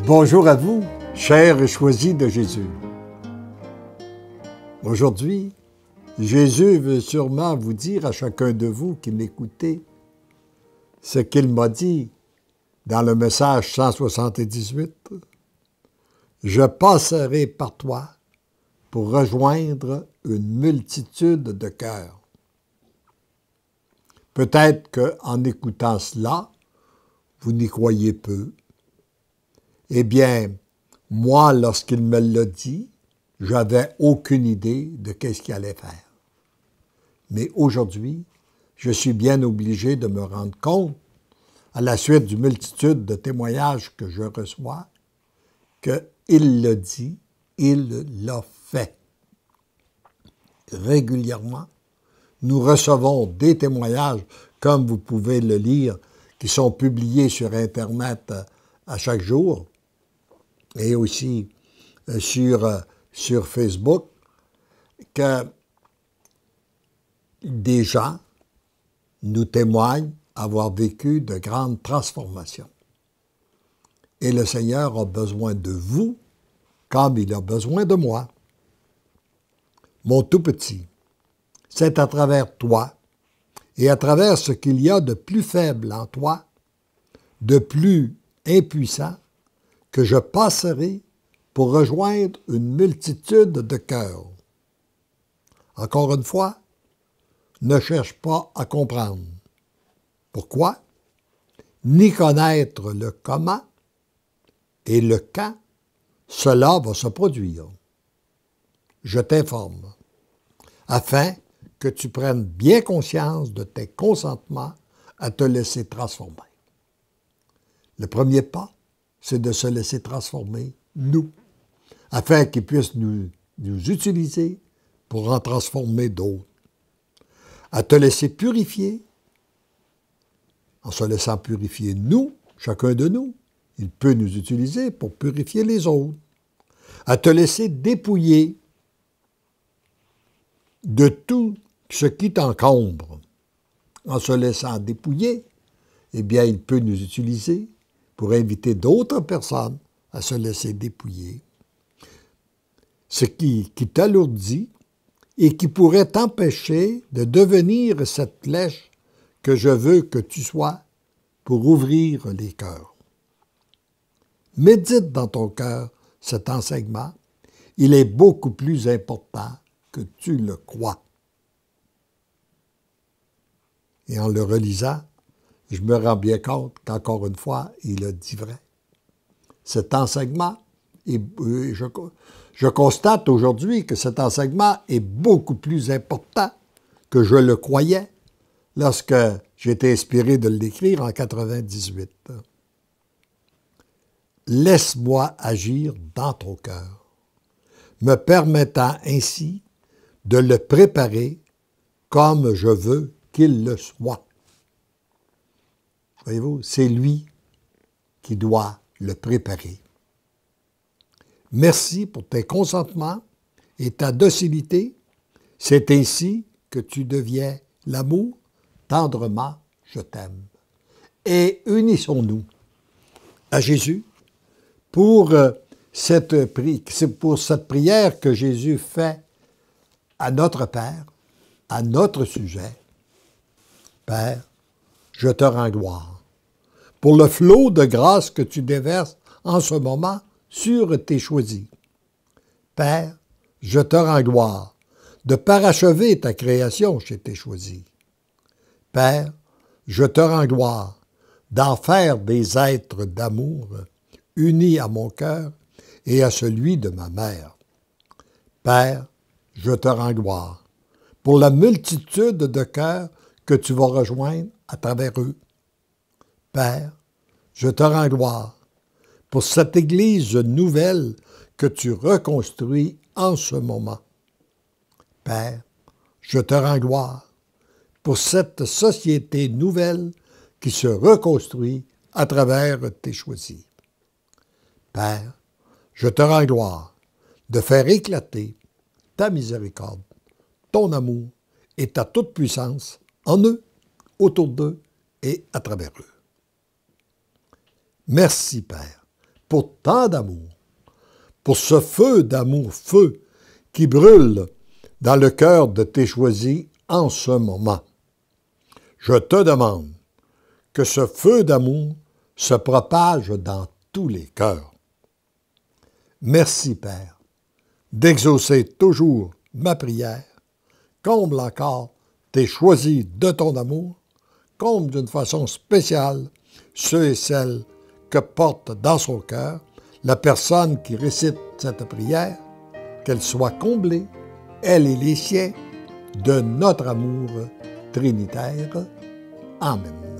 Bonjour à vous, chers et choisis de Jésus. Aujourd'hui, Jésus veut sûrement vous dire à chacun de vous qui m'écoutez ce qu'il m'a dit dans le message 178. Je passerai par toi pour rejoindre une multitude de cœurs. Peut-être qu'en écoutant cela, vous n'y croyez peu. Eh bien, moi, lorsqu'il me l'a dit, j'avais aucune idée de qu'est-ce qu'il allait faire. Mais aujourd'hui, je suis bien obligé de me rendre compte, à la suite d'une multitude de témoignages que je reçois, qu'il l'a dit, il l'a fait. Régulièrement, nous recevons des témoignages, comme vous pouvez le lire, qui sont publiés sur Internet à chaque jour, et aussi sur Facebook, que des gens nous témoignent avoir vécu de grandes transformations. Et le Seigneur a besoin de vous comme il a besoin de moi. Mon tout petit, c'est à travers toi et à travers ce qu'il y a de plus faible en toi, de plus impuissant, que je passerai pour rejoindre une multitude de cœurs. Encore une fois, ne cherche pas à comprendre. Pourquoi? Ni connaître le comment et le quand cela va se produire. Je t'informe, afin que tu prennes bien conscience de tes consentements à te laisser transformer. Le premier pas, c'est de se laisser transformer, nous, afin qu'il puisse nous utiliser pour en transformer d'autres. À te laisser purifier, en se laissant purifier nous, chacun de nous, il peut nous utiliser pour purifier les autres. À te laisser dépouiller de tout ce qui t'encombre. En se laissant dépouiller, eh bien, il peut nous utiliser pour inviter d'autres personnes à se laisser dépouiller. Ce qui t'alourdit et qui pourrait t'empêcher de devenir cette flèche que je veux que tu sois pour ouvrir les cœurs. Médite dans ton cœur cet enseignement. Il est beaucoup plus important que tu le crois. Et en le relisant, je me rends bien compte qu'encore une fois, il a dit vrai. Cet enseignement, je constate aujourd'hui que cet enseignement est beaucoup plus important que je le croyais lorsque j'ai été inspiré de l'écrire en 98. Laisse-moi agir dans ton cœur, me permettant ainsi de le préparer comme je veux qu'il le soit. Voyez-vous, c'est lui qui doit le préparer. Merci pour tes consentements et ta docilité. C'est ainsi que tu deviens l'amour. Tendrement, je t'aime. Et unissons-nous à Jésus pour cette prière que Jésus fait à notre Père, à notre sujet. Père, je te rends gloire pour le flot de grâce que tu déverses en ce moment sur tes choisis. Père, je te rends gloire de parachever ta création chez tes choisis. Père, je te rends gloire d'en faire des êtres d'amour unis à mon cœur et à celui de ma mère. Père, je te rends gloire pour la multitude de cœurs que tu vas rejoindre à travers eux. Père, je te rends gloire pour cette Église nouvelle que tu reconstruis en ce moment. Père, je te rends gloire pour cette société nouvelle qui se reconstruit à travers tes choisis. Père, je te rends gloire de faire éclater ta miséricorde, ton amour et ta toute-puissance en eux, autour d'eux et à travers eux. Merci, Père, pour tant d'amour, pour ce feu d'amour, feu qui brûle dans le cœur de tes choisis en ce moment. Je te demande que ce feu d'amour se propage dans tous les cœurs. Merci, Père, d'exaucer toujours ma prière. Comble encore tes choisis de ton amour. Comble d'une façon spéciale ceux et celles que porte dans son cœur la personne qui récite cette prière, qu'elle soit comblée, elle et les siens, de notre amour trinitaire. Amen.